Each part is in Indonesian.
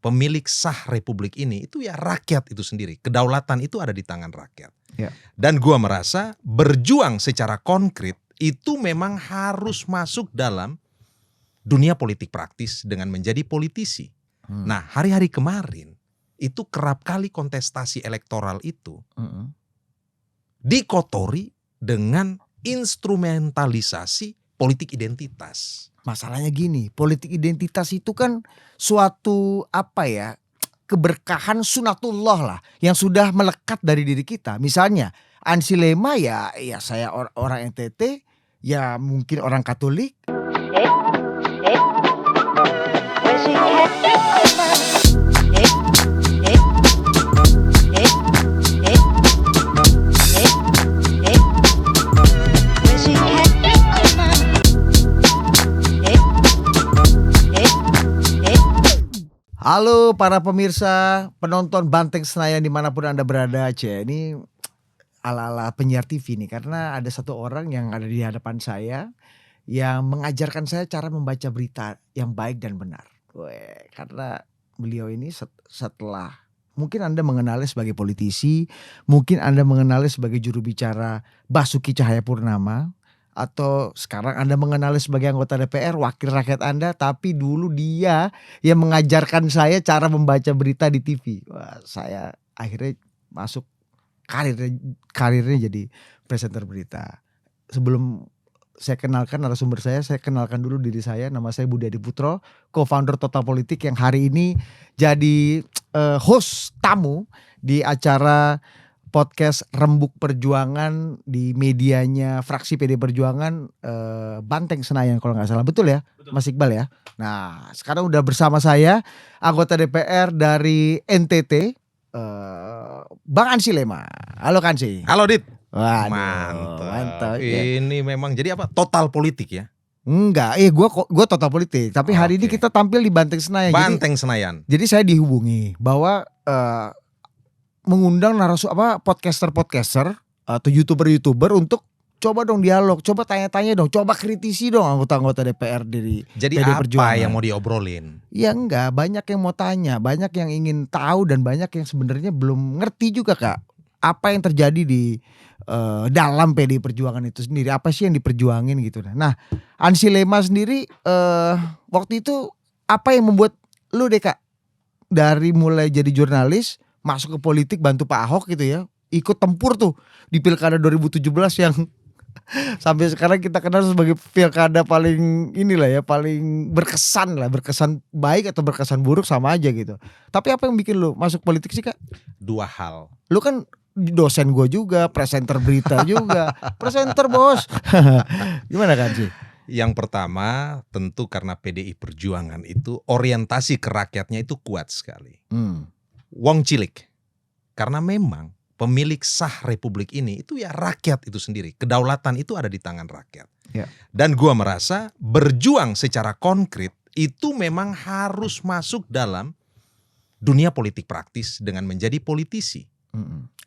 pemilik sah republik ini itu ya rakyat itu sendiri. Kedaulatan itu ada di tangan rakyat. Ya. Dan gua merasa berjuang secara konkret itu memang harus masuk dalam dunia politik praktis dengan menjadi politisi. Nah, hari-hari kemarin itu kerap kali kontestasi elektoral itu dikotori dengan instrumentalisasi politik identitas. Masalahnya gini, politik identitas itu kan suatu keberkahan sunatullah lah yang sudah melekat dari diri kita. Misalnya Ansi Lema ya saya orang NTT, ya mungkin orang Katolik. Halo para pemirsa, penonton Banteng Senayan dimanapun Anda berada. Ini ala-ala penyiar TV nih, karena ada satu orang yang ada di hadapan saya yang mengajarkan saya cara membaca berita yang baik dan benar. Karena beliau ini setelah mungkin Anda mengenalnya sebagai politisi, mungkin Anda mengenalnya sebagai juru bicara Basuki Cahayapurnama, atau sekarang Anda mengenalnya sebagai anggota DPR, wakil rakyat Anda, tapi dulu dia yang mengajarkan saya cara membaca berita di TV. Wah, saya akhirnya masuk karirnya jadi presenter berita. Sebelum saya kenalkan narasumber saya kenalkan dulu diri saya. Nama saya Budi Adiputro, co-founder Total Politik yang hari ini jadi host tamu di acara podcast Rembuk Perjuangan di medianya fraksi PD Perjuangan Banteng Senayan kalau nggak salah, betul ya? Betul. Mas Iqbal ya. Nah sekarang udah bersama saya anggota DPR dari NTT, Bang Ansi Lema. Halo Kansi. Halo Dit. Waduh, mantap. Ini memang jadi apa? Total politik ya? Enggak, gue total politik. Tapi hari ini kita tampil di Banteng Senayan. Senayan. Jadi saya dihubungi bahwa mengundang podcaster atau youtuber untuk coba dong dialog, coba tanya-tanya dong, coba kritisi dong anggota-anggota DPR dari Jadi PD apa Perjuangan. yang mau diobrolin? Ya enggak, banyak yang mau tanya, banyak yang ingin tahu dan banyak yang sebenarnya belum ngerti juga Kak. Apa yang terjadi di dalam PD Perjuangan itu sendiri, apa sih yang diperjuangin gitu. Nah, Ansi Lema sendiri waktu itu apa yang membuat lu deh Kak dari mulai jadi jurnalis masuk ke politik bantu Pak Ahok gitu ya, ikut tempur tuh di Pilkada 2017 yang sampai sekarang kita kenal sebagai pilkada paling paling berkesan baik atau berkesan buruk sama aja gitu. Tapi apa yang bikin lu masuk politik sih Kak? Dua hal. Lu kan dosen gue juga, presenter berita juga, presenter bos. Gimana kan sih? Yang pertama tentu karena PDI Perjuangan itu orientasi ke rakyatnya itu kuat sekali. Wong cilik. Karena memang pemilik sah republik ini itu ya rakyat itu sendiri. Kedaulatan itu ada di tangan rakyat. Ya. Dan gua merasa berjuang secara konkret itu memang harus masuk dalam dunia politik praktis dengan menjadi politisi.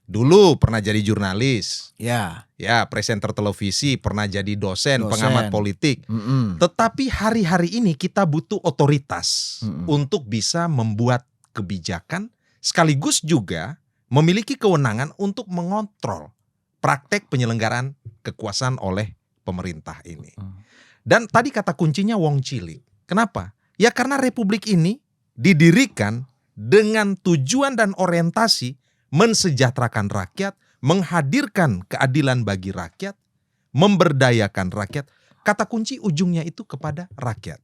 Dulu pernah jadi jurnalis. Ya, presenter televisi, pernah jadi dosen. Pengamat politik. Tetapi hari-hari ini kita butuh otoritas untuk bisa membuat kebijakan, sekaligus juga memiliki kewenangan untuk mengontrol praktek penyelenggaraan kekuasaan oleh pemerintah ini. Dan tadi kata kuncinya wong cilik. Kenapa? Ya karena republik ini didirikan dengan tujuan dan orientasi mensejahterakan rakyat, menghadirkan keadilan bagi rakyat, memberdayakan rakyat. Kata kunci ujungnya itu kepada rakyat.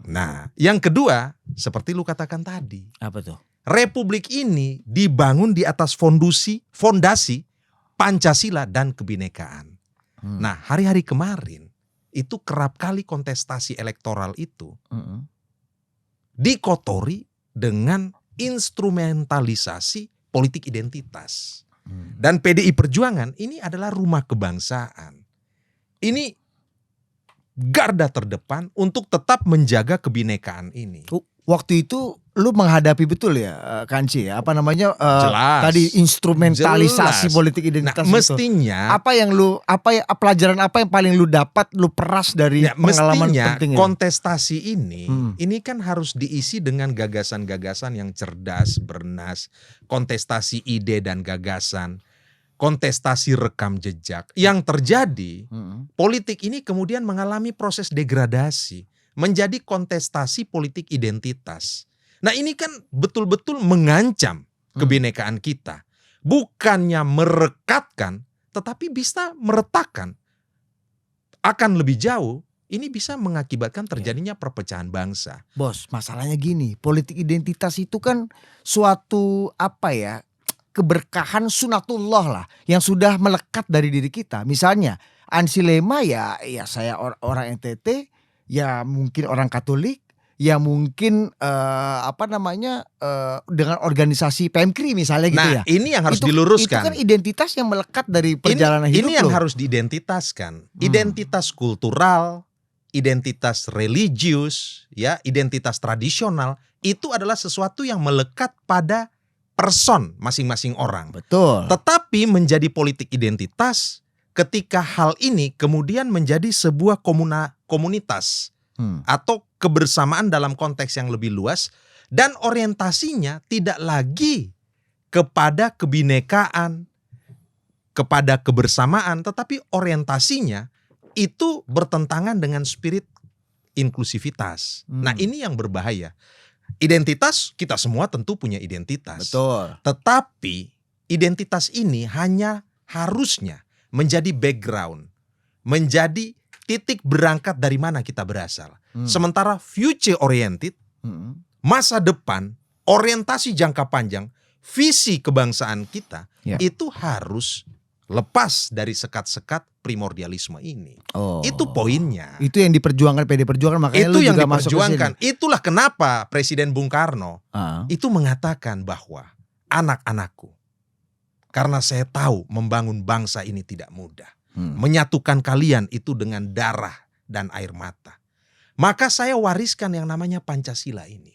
Nah, yang kedua, seperti lu katakan tadi. Apa tuh? Republik ini dibangun di atas fondasi Pancasila dan kebinekaan. Nah, hari-hari kemarin itu kerap kali kontestasi elektoral itu dikotori dengan instrumentalisasi politik identitas. Dan PDI Perjuangan ini adalah rumah kebangsaan. Ini garda terdepan untuk tetap menjaga kebinekaan ini. waktu itu lu menghadapi betul ya Kanci ya, apa namanya Jelas. tadi instrumentalisasi Jelas. politik Nah, identitas itu. mestinya Apa yang pelajaran apa yang paling lu dapat, lu peras dari ya, pengalaman mestinya penting ini? kontestasi ini kan harus diisi dengan gagasan-gagasan yang cerdas, bernas, kontestasi ide dan gagasan, kontestasi rekam jejak. Yang terjadi, politik ini kemudian mengalami proses degradasi menjadi kontestasi politik identitas. Nah, ini kan betul-betul mengancam kebinekaan kita. Bukannya merekatkan, tetapi bisa meretakkan. Akan lebih jauh, ini bisa mengakibatkan terjadinya perpecahan bangsa. Bos, masalahnya gini, politik identitas itu kan suatu keberkahan sunatullah lah yang sudah melekat dari diri kita. Misalnya Ansi Lema ya saya orang NTT, ya mungkin orang Katolik, ya mungkin dengan organisasi PMKRI misalnya gitu ya. Nah, ini yang harus diluruskan. Itu kan identitas yang melekat dari perjalanan hidup Ini yang lo. harus diidentitaskan. Identitas kultural, identitas religius, ya, identitas tradisional itu adalah sesuatu yang melekat pada person masing-masing orang. Betul. Tetapi menjadi politik identitas ketika hal ini kemudian menjadi sebuah komunitas atau kebersamaan dalam konteks yang lebih luas dan orientasinya tidak lagi kepada kebinekaan, kepada kebersamaan, tetapi orientasinya itu bertentangan dengan spirit inklusivitas. Nah, ini yang berbahaya. Identitas, kita semua tentu punya identitas. Betul. Tetapi identitas ini hanya harusnya menjadi background, menjadi titik berangkat dari mana kita berasal. Sementara future oriented, masa depan, orientasi jangka panjang, visi kebangsaan kita itu harus lepas dari sekat-sekat primordialisme ini. Itu poinnya. Itu yang diperjuangkan PD Perjuangan, makanya Itu lu yang juga masuk ke diperjuangkan. sini. Itulah kenapa Presiden Bung Karno itu mengatakan bahwa anak-anakku, karena saya tahu membangun bangsa ini tidak mudah. Menyatukan kalian itu dengan darah dan air mata. Maka saya wariskan yang namanya Pancasila ini.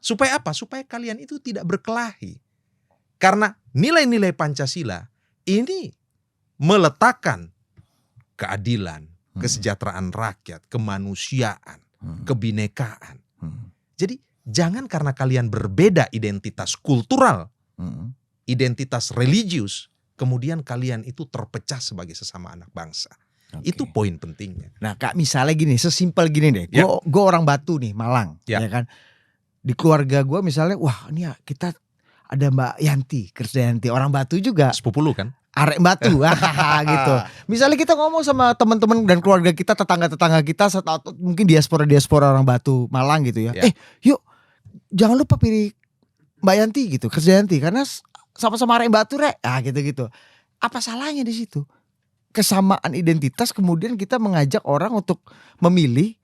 Supaya apa? Supaya kalian itu tidak berkelahi. Karena nilai-nilai Pancasila ini meletakkan keadilan, kesejahteraan rakyat, kemanusiaan, kebinekaan. Jadi jangan karena kalian berbeda identitas kultural, identitas religius, kemudian kalian itu terpecah sebagai sesama anak bangsa. Itu poin pentingnya. Nah Kak, misalnya gini, sesimpel gini deh. Gue orang Batu nih, Malang, ya kan. Di keluarga gue misalnya, wah ini ya kita ada Mbak Yanti, Krisdayanti, orang Batu juga. Sepupu lu kan? Arek Batu, gitu. Misalnya kita ngomong sama teman-teman dan keluarga kita, tetangga-tetangga kita, atau mungkin diaspora orang Batu, Malang gitu ya. Yuk, jangan lupa pilih Mbak Yanti gitu, Krisdayanti, karena sama-sama arek Batu rek, gitu-gitu. Apa salahnya di situ? Kesamaan identitas kemudian kita mengajak orang untuk memilih,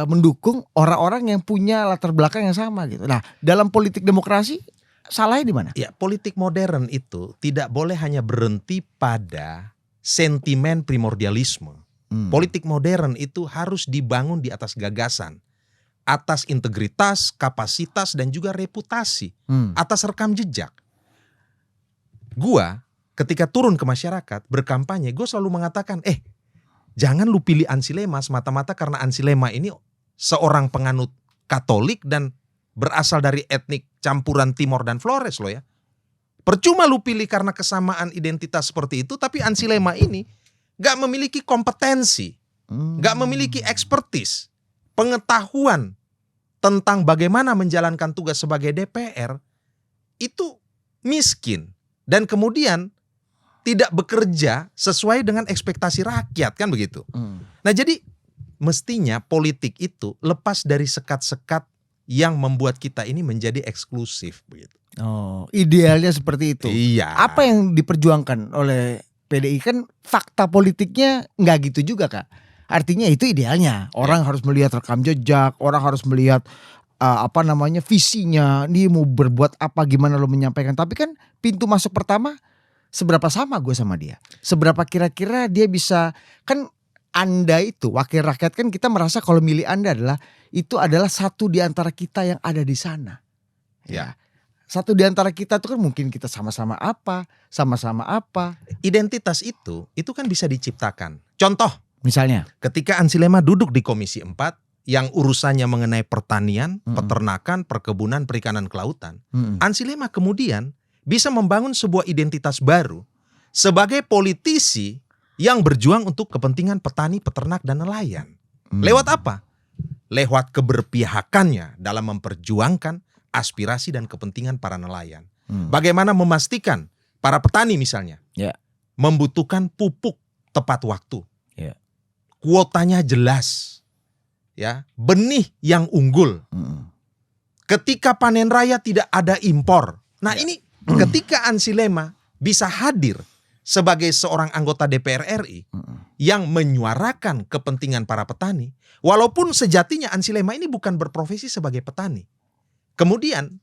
mendukung orang-orang yang punya latar belakang yang sama gitu. Nah, dalam politik demokrasi salahnya di mana? Ya, politik modern itu tidak boleh hanya berhenti pada sentimen primordialisme. Politik modern itu harus dibangun di atas gagasan, atas integritas, kapasitas, dan juga reputasi, atas rekam jejak. Gua ketika turun ke masyarakat berkampanye, gue selalu mengatakan, jangan lu pilih Ansi Lema semata-mata karena Ansi Lema ini seorang penganut Katolik dan berasal dari etnik campuran Timor dan Flores loh ya. Percuma lu pilih karena kesamaan identitas seperti itu, tapi Ansi Lema ini gak memiliki kompetensi, gak memiliki ekspertis, pengetahuan tentang bagaimana menjalankan tugas sebagai DPR, itu miskin. Dan kemudian tidak bekerja sesuai dengan ekspektasi rakyat, kan begitu. Nah jadi mestinya politik itu lepas dari sekat-sekat yang membuat kita ini menjadi eksklusif begitu. Idealnya seperti itu. Iya. Apa yang diperjuangkan oleh PDI kan fakta politiknya nggak gitu juga Kak. Artinya itu idealnya. Orang harus melihat rekam jejak, orang harus melihat visinya, dia mau berbuat apa, gimana lo menyampaikan. Tapi kan pintu masuk pertama, seberapa sama gue sama dia, seberapa kira-kira dia bisa, kan Anda itu wakil rakyat kan kita merasa kalau milih Anda adalah itu adalah satu di antara kita yang ada di sana. Ya. Satu di antara kita tuh kan mungkin kita sama-sama apa. Identitas itu kan bisa diciptakan. Contoh, Misalnya. ketika Ansi Lema duduk di Komisi 4 yang urusannya mengenai pertanian, peternakan, perkebunan, perikanan, kelautan. Ansi Lema kemudian bisa membangun sebuah identitas baru sebagai politisi yang berjuang untuk kepentingan petani, peternak, dan nelayan. Lewat apa? Lewat keberpihakannya dalam memperjuangkan aspirasi dan kepentingan para nelayan. Bagaimana memastikan para petani misalnya membutuhkan pupuk tepat waktu. Kuotanya jelas. Ya, benih yang unggul. Ketika panen raya tidak ada impor. Nah, ini ketika Ansi Lema bisa hadir sebagai seorang anggota DPR RI yang menyuarakan kepentingan para petani, walaupun sejatinya Ansi Lema ini bukan berprofesi sebagai petani. Kemudian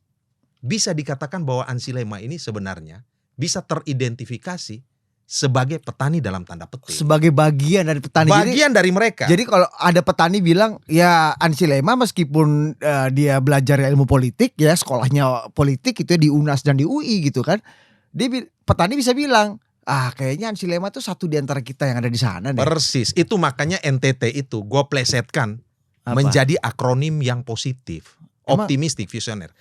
bisa dikatakan bahwa Ansi Lema ini sebenarnya bisa teridentifikasi sebagai petani dalam tanda petik. Sebagai bagian dari petani. Bagian dari mereka. Jadi kalau ada petani bilang ya Ansi Lema meskipun dia belajar ilmu politik ya, sekolahnya politik itu di UNAS dan di UI gitu kan. Petani bisa bilang, kayaknya Ansi Lema tuh satu di antara kita yang ada di sana deh. Persis. Itu makanya NTT itu gue plesetkan menjadi akronim yang positif. Optimistik, visioner.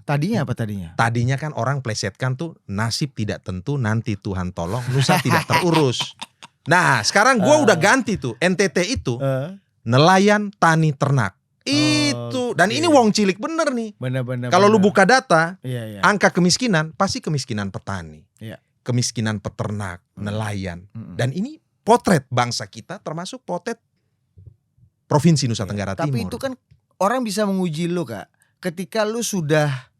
Tadinya apa tadinya? Tadinya kan orang plesetkan tuh nasib tidak tentu, nanti Tuhan tolong, nusa tidak terurus. Nah sekarang gue udah ganti tuh. NTT itu nelayan, tani, ternak. Itu. Dan ini wong cilik bener nih. Bener. Kalau lu buka data, Iya. angka kemiskinan pasti kemiskinan petani. Iya. Kemiskinan peternak, nelayan. Dan ini potret bangsa kita termasuk potret Provinsi Nusa Tenggara Timur. Tapi itu kan orang bisa menguji lu Kak. Ketika lu sudah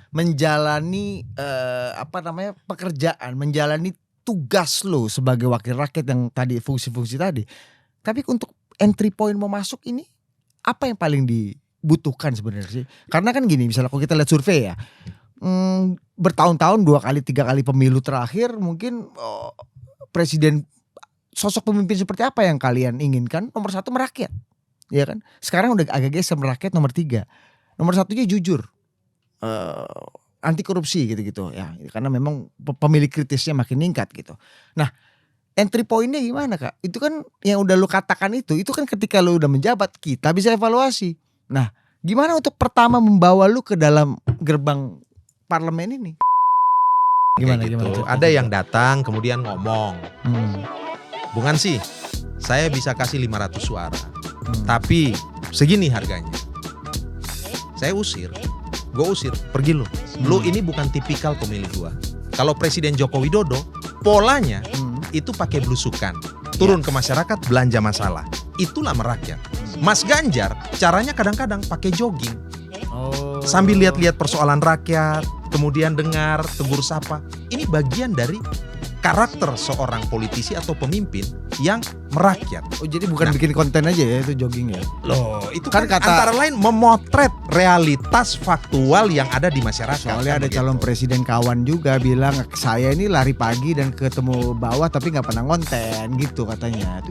menjalani pekerjaan, menjalani tugas lu sebagai wakil rakyat yang tadi fungsi-fungsi tadi. Tapi untuk entry point mau masuk ini apa yang paling dibutuhkan sebenarnya sih? Karena kan gini, misalnya kalau kita lihat survei ya, bertahun-tahun 2 kali 3 kali pemilu terakhir mungkin presiden, sosok pemimpin seperti apa yang kalian inginkan? Nomor 1 merakyat, ya kan? Sekarang udah agak geser merakyat nomor 3. Nomor 1-nya jujur, anti korupsi gitu-gitu ya, karena memang pemilih kritisnya makin meningkat gitu. Nah, entry pointnya gimana Kak? Itu kan yang udah lu katakan itu kan ketika lu udah menjabat kita bisa evaluasi. Nah, gimana untuk pertama membawa lu ke dalam gerbang parlemen ini? Gimana? Ada yang datang kemudian ngomong, Bung Ansi, saya bisa kasih 500 suara, tapi segini harganya. Saya usir, pergi lu. Lu ini bukan tipikal pemilih gua. Kalau Presiden Joko Widodo, polanya itu pakai belusukan, turun ke masyarakat belanja masalah. Itulah merakyat. Mas Ganjar caranya kadang-kadang pakai jogging, sambil lihat-lihat persoalan rakyat, kemudian dengar, tegur sapa. Ini bagian dari karakter seorang politisi atau pemimpin yang merakyat. Oh jadi bukan bikin konten aja ya itu jogging ya? Loh itu kan antara lain memotret realitas faktual yang ada di masyarakat. Soalnya ada calon presiden kawan juga bilang saya ini lari pagi dan ketemu bawah tapi gak pernah konten gitu katanya.